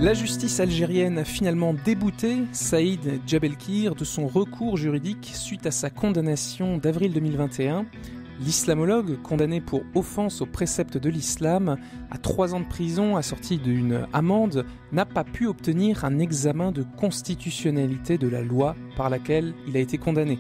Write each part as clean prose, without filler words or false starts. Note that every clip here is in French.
La justice algérienne a finalement débouté Saïd Djebelkir de son recours juridique suite à sa condamnation d'avril 2021. L'islamologue, condamné pour offense aux préceptes de l'islam à 3 ans de prison assorti d'une amende, n'a pas pu obtenir un examen de constitutionnalité de la loi par laquelle il a été condamné.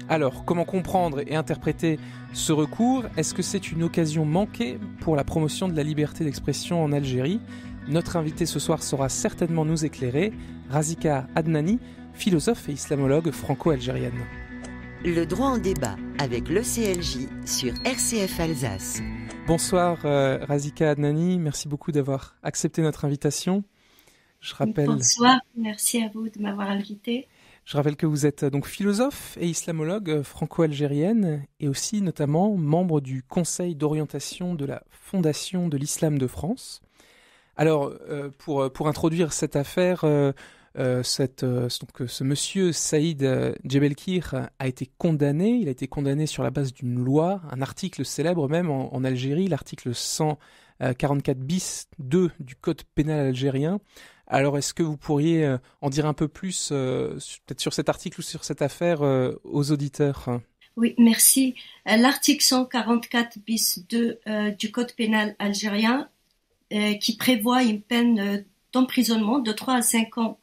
Alors, comment comprendre et interpréter ce recours ? Est-ce que c'est une occasion manquée pour la promotion de la liberté d'expression en Algérie ? Notre invitée ce soir saura certainement nous éclairer, Razika Adnani, philosophe et islamologue franco-algérienne. Le droit en débat avec l'ECLJ sur RCF Alsace. Bonsoir Razika Adnani, merci beaucoup d'avoir accepté notre invitation. Bonsoir, merci à vous de m'avoir invité. Je rappelle que vous êtes donc philosophe et islamologue franco-algérienne et aussi notamment membre du Conseil d'orientation de la Fondation de l'Islam de France. Alors, pour introduire cette affaire, ce monsieur Saïd Djebelkir a été condamné. Il a été condamné sur la base d'une loi, un article célèbre même en Algérie, l'article 144 bis 2 du Code pénal algérien. Alors, est-ce que vous pourriez en dire un peu plus, peut-être sur cet article ou sur cette affaire, aux auditeurs ? Oui, merci. L'article 144 bis 2 du Code pénal algérien qui prévoit une peine d'emprisonnement de 3 à 5 ans,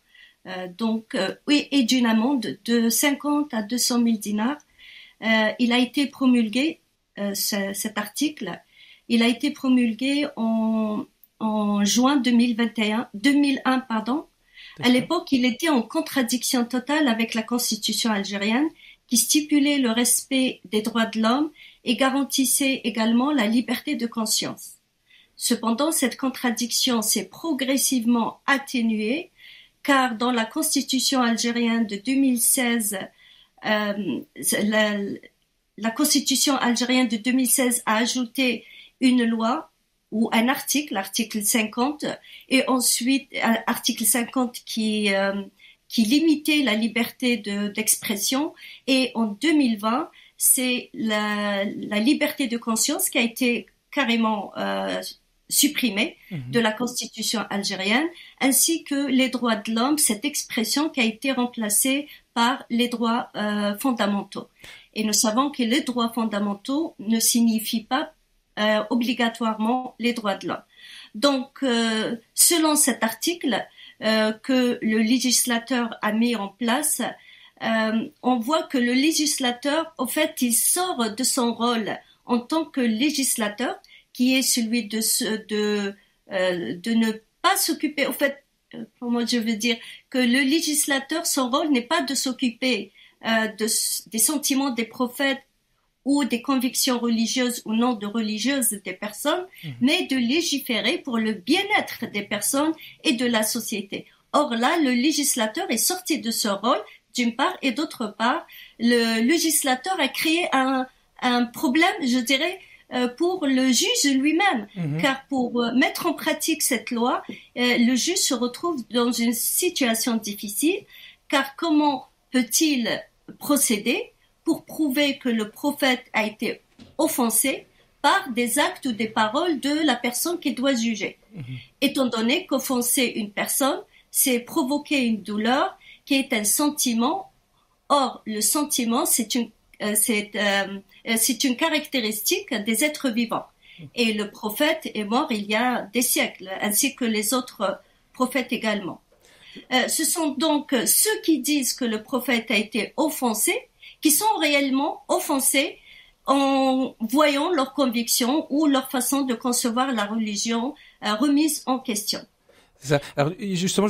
et d'une amende de 50 à 200 000 dinars. Il a été promulgué, cet article, il a été promulgué en juin 2001. À l'époque, il était en contradiction totale avec la Constitution algérienne qui stipulait le respect des droits de l'homme et garantissait également la liberté de conscience. Cependant, cette contradiction s'est progressivement atténuée car dans la Constitution algérienne de 2016, la Constitution algérienne de 2016 a ajouté une loi ou un article, l'article 50, et ensuite article 50 qui limitait la liberté d'expression. Et en 2020, c'est la liberté de conscience qui a été carrément supprimée de la Constitution algérienne, ainsi que les droits de l'homme, cette expression qui a été remplacée par les droits fondamentaux. Et nous savons que les droits fondamentaux ne signifient pas obligatoirement les droits de l'homme. Donc, selon cet article que le législateur a mis en place, on voit que le législateur, au fait, il sort de son rôle en tant que législateur, qui est celui de ne pas s'occuper, au fait, comment je veux dire, que le législateur, son rôle n'est pas de s'occuper des sentiments des prophètes ou des convictions religieuses ou non de religieuses des personnes, mais de légiférer pour le bien-être des personnes et de la société. Or là, le législateur est sorti de ce rôle, d'une part, et d'autre part, le législateur a créé un problème, je dirais, pour le juge lui-même, car pour mettre en pratique cette loi, le juge se retrouve dans une situation difficile, car comment peut-il procéder pour prouver que le prophète a été offensé par des actes ou des paroles de la personne qui doit juger, étant donné qu'offenser une personne, c'est provoquer une douleur qui est un sentiment. Or, le sentiment, c'est une caractéristique des êtres vivants. Et le prophète est mort il y a des siècles, ainsi que les autres prophètes également. Ce sont donc ceux qui disent que le prophète a été offensé, qui sont réellement offensés en voyant leurs convictions ou leur façon de concevoir la religion remise en question. C'est ça. Alors justement,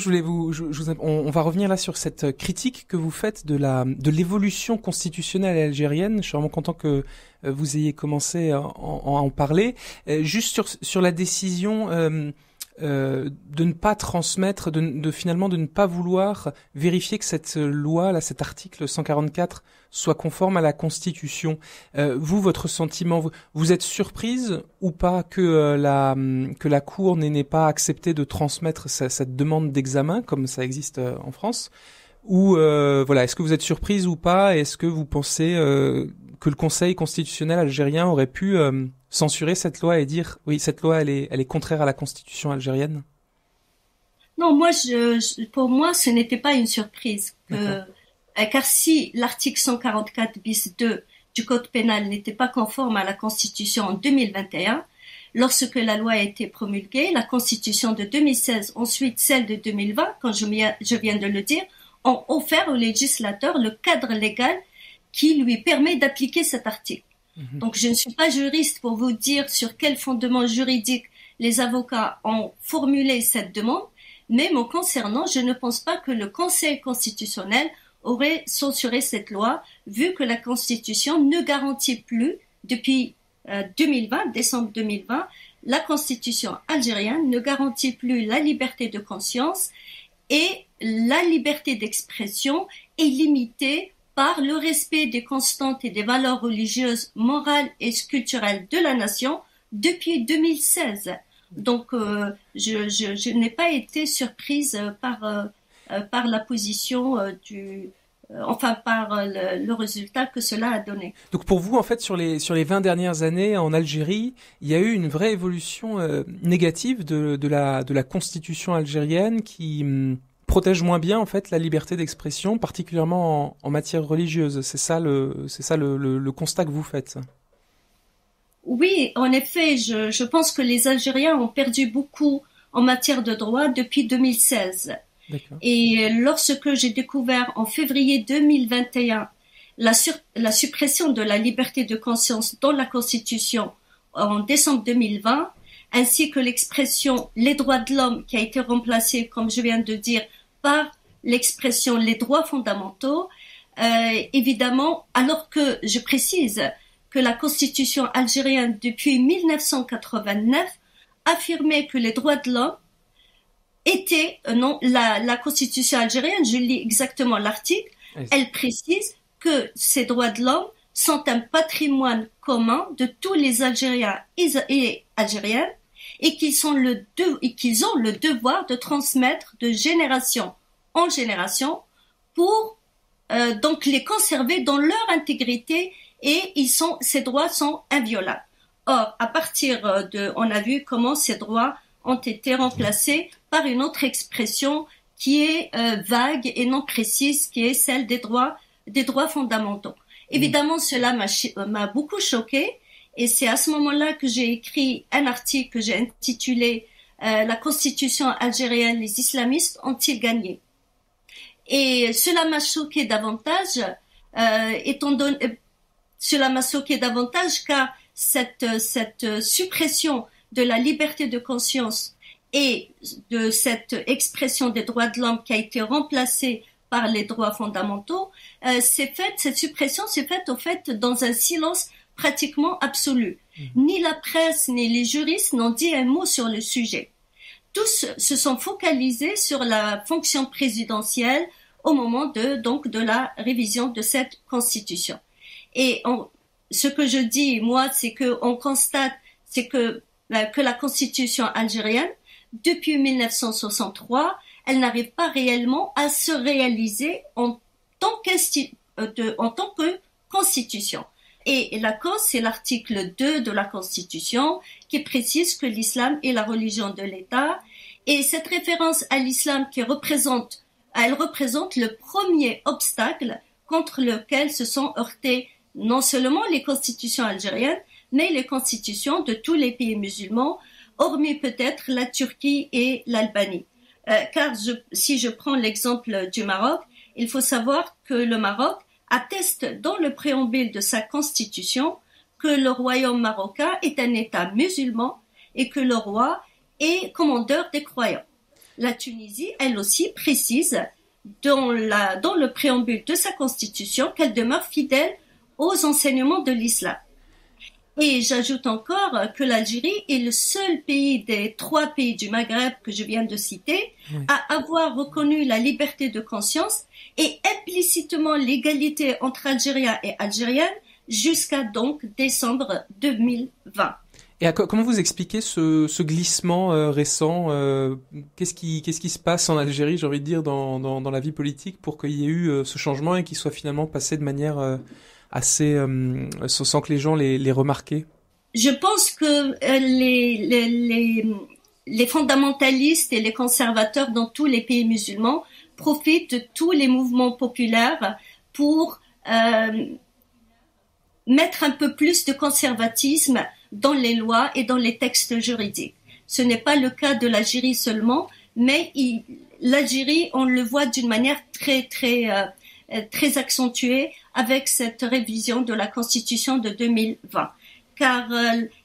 on va revenir là sur cette critique que vous faites de l'évolution constitutionnelle algérienne. Je suis vraiment content que vous ayez commencé à en parler. Juste sur la décision de ne pas transmettre, finalement de ne pas vouloir vérifier que cette loi, là, cet article 144 soit conforme à la Constitution. Vous, votre sentiment, vous êtes surprise ou pas que la Cour n'ait pas accepté de transmettre cette demande d'examen comme ça existe en France? Ou voilà, est-ce que vous êtes surprise ou pas? Est-ce que vous pensez que le Conseil constitutionnel algérien aurait pu censurer cette loi et dire oui, cette loi elle est contraire à la Constitution algérienne? Non, Non, pour moi, ce n'était pas une surprise. Car si l'article 144 bis 2 du Code pénal n'était pas conforme à la Constitution en 2021, lorsque la loi a été promulguée, la Constitution de 2016, ensuite celle de 2020, quand je viens de le dire, ont offert au législateur le cadre légal qui lui permet d'appliquer cet article. Donc, je ne suis pas juriste pour vous dire sur quel fondement juridique les avocats ont formulé cette demande, mais me concernant, je ne pense pas que le Conseil constitutionnel aurait censuré cette loi, vu que la Constitution ne garantit plus, depuis 2020, décembre 2020, la Constitution algérienne ne garantit plus la liberté de conscience et la liberté d'expression est limitée par le respect des constantes et des valeurs religieuses, morales et culturelles de la nation depuis 2016. Donc, je n'ai pas été surprise par la position par le résultat que cela a donné. Donc pour vous, en fait, sur les 20 dernières années en Algérie, il y a eu une vraie évolution négative de la constitution algérienne qui protège moins bien en fait la liberté d'expression, particulièrement en matière religieuse. C'est ça le constat que vous faites. Oui, en effet, je pense que les Algériens ont perdu beaucoup en matière de droit depuis 2016. D'accord. Et lorsque j'ai découvert en février 2021 la suppression de la liberté de conscience dans la Constitution en décembre 2020, ainsi que l'expression les droits de l'homme qui a été remplacée, comme je viens de dire, par l'expression les droits fondamentaux, évidemment, alors que je précise que la Constitution algérienne depuis 1989 affirmait que les droits de l'homme la Constitution algérienne, je lis exactement l'article, elle précise que ces droits de l'homme sont un patrimoine commun de tous les Algériens et Algériennes et qu'ils ont le devoir de transmettre de génération en génération pour donc les conserver dans leur intégrité et ces droits sont inviolables. Or, à partir on a vu comment ces droits ont été remplacés par une autre expression qui est vague et non précise, qui est celle des droits fondamentaux. Évidemment, cela m'a beaucoup choquée et c'est à ce moment-là que j'ai écrit un article que j'ai intitulé La Constitution algérienne, les islamistes ont-ils gagné? Et cela m'a choqué davantage, car cette suppression de la liberté de conscience et de cette expression des droits de l'homme qui a été remplacée par les droits fondamentaux, cette suppression s'est faite au fait dans un silence pratiquement absolu. Ni la presse ni les juristes n'ont dit un mot sur le sujet. Tous se sont focalisés sur la fonction présidentielle au moment de la révision de cette constitution. Et ce que je dis, moi, c'est que on constate, c'est que la constitution algérienne, depuis 1963, elle n'arrive pas réellement à se réaliser en tant que constitution. Et la cause, c'est l'article 2 de la Constitution qui précise que l'islam est la religion de l'État. Et cette référence à l'islam elle représente le premier obstacle contre lequel se sont heurtés non seulement les constitutions algériennes, mais les constitutions de tous les pays musulmans, hormis peut-être la Turquie et l'Albanie. Car si je prends l'exemple du Maroc, il faut savoir que le Maroc atteste dans le préambule de sa constitution que le royaume marocain est un État musulman et que le roi est commandeur des croyants. La Tunisie, elle aussi, précise dans le préambule de sa constitution qu'elle demeure fidèle aux enseignements de l'islam. Et j'ajoute encore que l'Algérie est le seul pays des 3 pays du Maghreb que je viens de citer à avoir reconnu la liberté de conscience et implicitement l'égalité entre Algériens et Algériennes jusqu'à donc décembre 2020. Et comment vous expliquez ce glissement récent qu'est-ce qui se passe en Algérie, j'ai envie de dire, dans la vie politique pour qu'il y ait eu ce changement et qu'il soit finalement passé de manière assez sans que les gens les remarquaient? Je pense que les fondamentalistes et les conservateurs dans tous les pays musulmans profitent de tous les mouvements populaires pour mettre un peu plus de conservatisme dans les lois et dans les textes juridiques. Ce n'est pas le cas de l'Algérie seulement, mais l'Algérie, on le voit d'une manière très accentuée avec cette révision de la Constitution de 2020. Car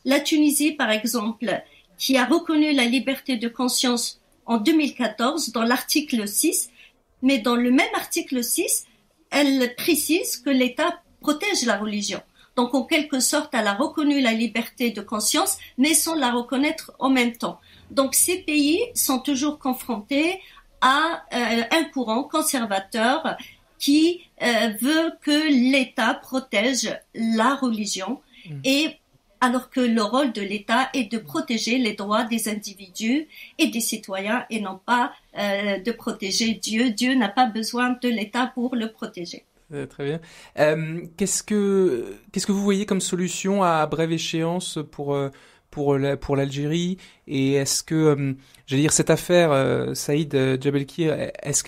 la Tunisie, par exemple, qui a reconnu la liberté de conscience en 2014 dans l'article 6, mais dans le même article 6, elle précise que l'État protège la religion. Donc, en quelque sorte, elle a reconnu la liberté de conscience, mais sans la reconnaître en même temps. Donc, ces pays sont toujours confrontés à un courant conservateur qui veut que l'État protège la religion, et alors que le rôle de l'État est de protéger les droits des individus et des citoyens et non pas de protéger Dieu. Dieu n'a pas besoin de l'État pour le protéger. Très bien. Qu'est-ce que vous voyez comme solution à brève échéance pour l'Algérie, et est-ce que j'allais dire cette affaire Saïd Jebel-Kir, est-ce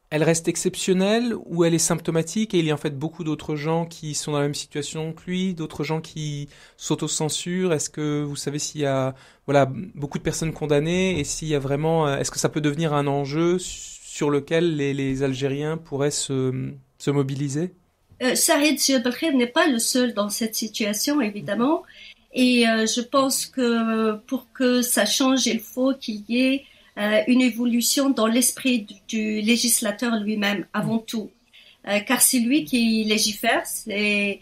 elle reste exceptionnelle ou elle est symptomatique, et il y a en fait beaucoup d'autres gens qui sont dans la même situation que lui, d'autres gens qui s'autocensurent? Est-ce que vous savez s'il y a beaucoup de personnes condamnées, et s'il y a vraiment, est-ce que ça peut devenir un enjeu sur lequel les Algériens pourraient se mobiliser? Saïd Jebel-Kir n'est pas le seul dans cette situation, évidemment. Et je pense que pour que ça change, il faut qu'il y ait une évolution dans l'esprit du législateur lui-même, avant tout. Car c'est lui qui légifère. Et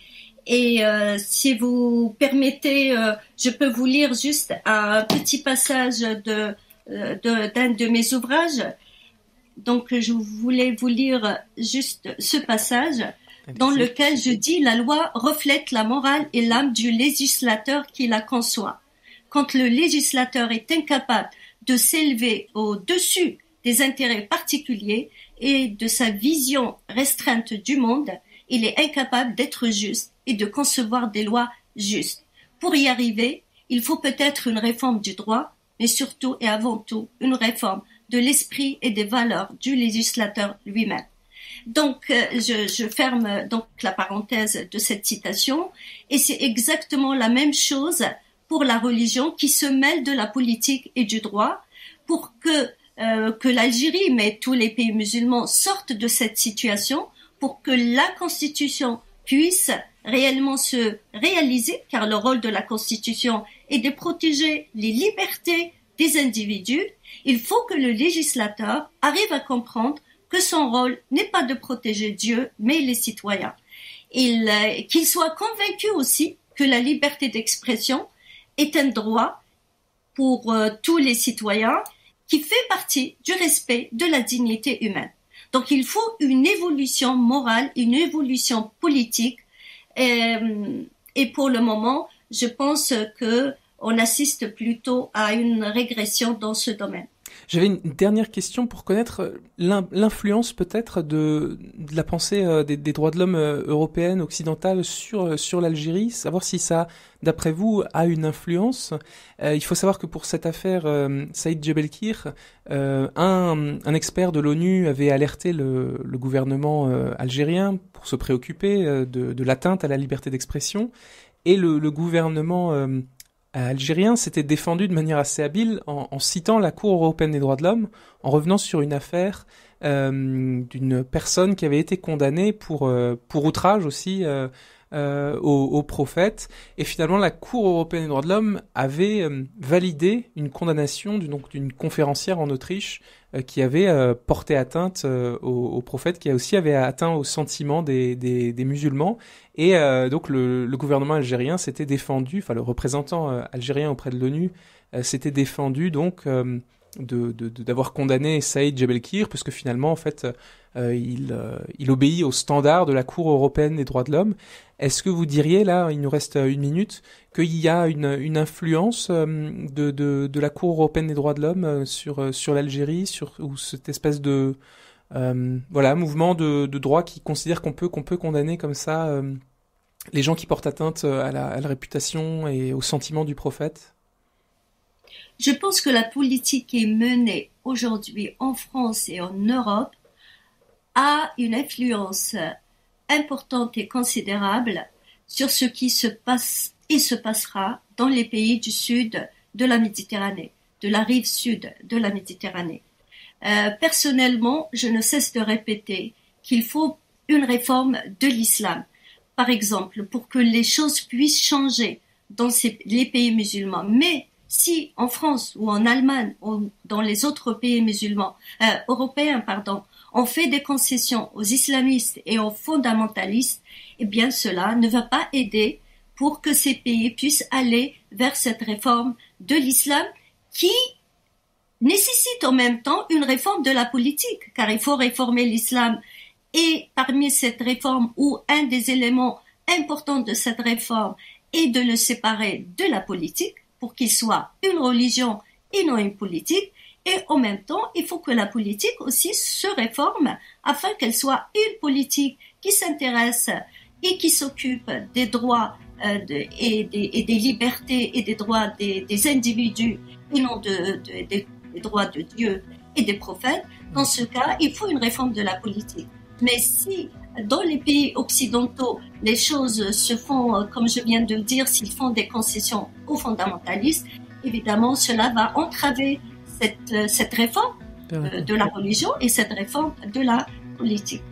si vous permettez, je peux vous lire juste un petit passage d'un de mes ouvrages. Donc, je voulais vous lire juste ce passage dans lequel je dis: la loi reflète la morale et l'âme du législateur qui la conçoit. Quand le législateur est incapable de s'élever au-dessus des intérêts particuliers et de sa vision restreinte du monde, il est incapable d'être juste et de concevoir des lois justes. Pour y arriver, il faut peut-être une réforme du droit, mais surtout et avant tout une réforme de l'esprit et des valeurs du législateur lui-même. Donc, je ferme donc la parenthèse de cette citation, et c'est exactement la même chose pour la religion qui se mêle de la politique et du droit, pour que l'Algérie, mais tous les pays musulmans sortent de cette situation, pour que la Constitution puisse réellement se réaliser, car le rôle de la Constitution est de protéger les libertés des individus. Il faut que le législateur arrive à comprendre que son rôle n'est pas de protéger Dieu, mais les citoyens. Qu'il soit convaincu aussi que la liberté d'expression est un droit pour tous les citoyens, qui fait partie du respect de la dignité humaine. Donc il faut une évolution morale, une évolution politique, et pour le moment, je pense que on assiste plutôt à une régression dans ce domaine. J'avais une dernière question pour connaître l'influence peut-être de la pensée des droits de l'homme européenne, occidentale sur l'Algérie, savoir si ça, d'après vous, a une influence. Il faut savoir que pour cette affaire Saïd Jebel-Kir, un expert de l'ONU avait alerté le gouvernement algérien pour se préoccuper de l'atteinte à la liberté d'expression, et le gouvernement algérien s'était défendu de manière assez habile en citant la Cour européenne des droits de l'homme, en revenant sur une affaire d'une personne qui avait été condamnée pour outrage aussi au prophète. Et finalement, la Cour européenne des droits de l'homme avait validé une condamnation d'une conférencière en Autriche qui avait porté atteinte au prophète, qui aussi avait atteint au sentiment des musulmans. Et donc le gouvernement algérien s'était défendu, enfin le représentant algérien auprès de l'ONU s'était défendu donc d'avoir condamné Saïd Jebel-Kir, parce que finalement en fait il obéit aux standards de la Cour européenne des droits de l'homme. Est-ce que vous diriez, là, il nous reste une minute, qu'il y a une influence de la Cour européenne des droits de l'homme sur l'Algérie, ou cette espèce de mouvement de droit qui considère qu'on peut condamner comme ça les gens qui portent atteinte à la réputation et au sentiment du prophète? Je pense que la politique qui est menée aujourd'hui en France et en Europe a une influence importante et considérable sur ce qui se passe et se passera dans les pays du sud de la Méditerranée, de la rive sud de la Méditerranée. Personnellement, je ne cesse de répéter qu'il faut une réforme de l'islam, par exemple, pour que les choses puissent changer dans les pays musulmans. Mais si en France ou en Allemagne ou dans les autres pays musulmans, européens, on fait des concessions aux islamistes et aux fondamentalistes, eh bien cela ne va pas aider pour que ces pays puissent aller vers cette réforme de l'islam qui nécessite en même temps une réforme de la politique, car il faut réformer l'islam. Et parmi cette réforme, ou un des éléments importants de cette réforme est de le séparer de la politique pour qu'il soit une religion et non une politique. Et en même temps, il faut que la politique aussi se réforme afin qu'elle soit une politique qui s'intéresse et qui s'occupe des droits et des libertés et des droits des individus et non des droits de Dieu et des prophètes. Dans ce cas, il faut une réforme de la politique. Mais si dans les pays occidentaux, les choses se font, comme je viens de le dire, s'ils font des concessions aux fondamentalistes, évidemment, cela va entraver cette réforme de la religion et cette réforme de la politique.